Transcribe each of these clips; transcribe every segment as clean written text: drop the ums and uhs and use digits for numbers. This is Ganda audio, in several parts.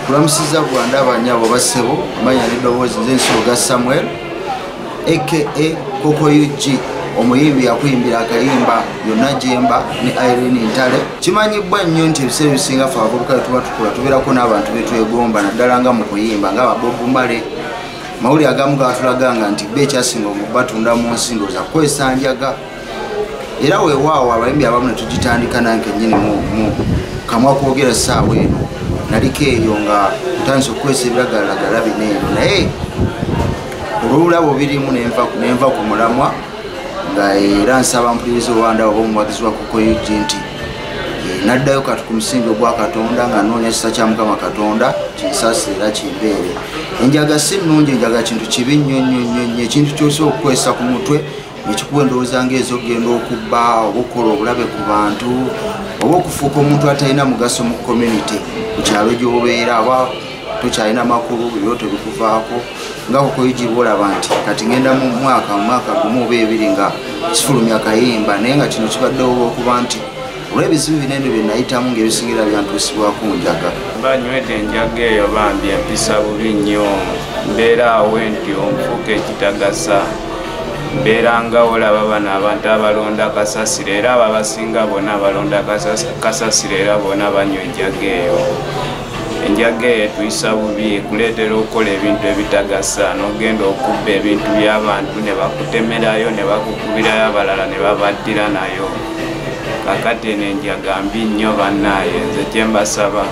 Kulamusiza Bwanda abanyabo basebo manya n'eddoboozi z'ensoga Samuel aka Koko UG omuyimbi yakuyimbira akayimba Yonna Gyemba ne Irene Ntale. Kimanyibwa nnyo nti ebiseera ebisinga ffe abavubuka tuba tukula tubeerako n'abantu betwegomba naddala nga mu kuyimba nga Bob Marley. Mawuli agamu gatulaganga nti bba ekyasinga batunda mu nsi ndowooza kukozesa njaga. Era weewaawo abayimbi abamu ne tugitandika nange nnyini mu kamwa kwogera ssaawa eno naliko eyo nga tutandise okukozesa ebiragalalagala bino eno naye olw'obulabo birimu nenva ku mulamwa nga era nsaba mpuliriza Owanda oba omuwagizi wa Koko UG nti naddayo kati ku musingi ogwa Katonda nga noonya ekisa kya Mukama Katonda kinsaasire era kimbeere. Enjaga si nnungi, enjaga kintu kibi nnyo, ekintu ky'osobola okukozesa ku mutwe ekikuwa endowooza ng'ez'ogenda okubba oba okukola obulabe ku bantu oba okufuuka omuntu atalina mugaso mu community ku kyalo gy'obeera aba tokyalina makulu ebyoto bikuvaako nga Koko UG bw'olaba nti kati ngenda mu mwaka gumu oba ebiri nga kifulumya akayimba naye nga kino kibaddewo olw'okuba nti olw'ebizibu binene bye nayitamu ng'ebisingira byantuusibwako njaga. Banywedde enjaga eyo bambi empisa bubi nnyo, mbeera awo nti onfuuka ekitagasa, mbeera nga olaba bano abantu abalonda kasasiro era abo abasinga bonna abalonda kasasiro era bonna banywa enjaga eyo. Enjaga eyo etuyisa bubi, ekuleetera okukola ebintu ebitagasa n'ogenda okubba ebintu by'abantu ne bakutemerayo ne bakukubirayo abalala ne babaddira nayo. Kakati eno enjaga mbi nnyo bannaaye, nze kye mbasaba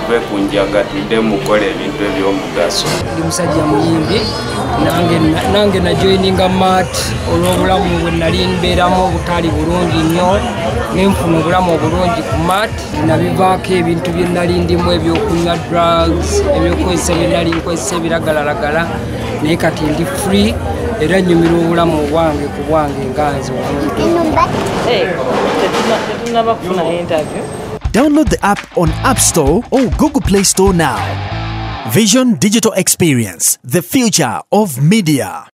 tuve ku njaga tudde mukola ebintu eby'omugaso. Ndi musajja muyimbi nange najoyininga mat olw'obulamu bwe nali mbeeramu obutali bulungi nnyo nenfuna obulamu obulungi ku mat nabivaako ebintu bye nali ndimu ebyokunywa drugs ebyokukozesa bye nali nkozesa ebiragalalagala naye kati ndi free era nnyumira obulamu obwange ku bwange nganze omuntu. Download the app on App Store or Google Play Store now. Vision Digital Experience, the future of media.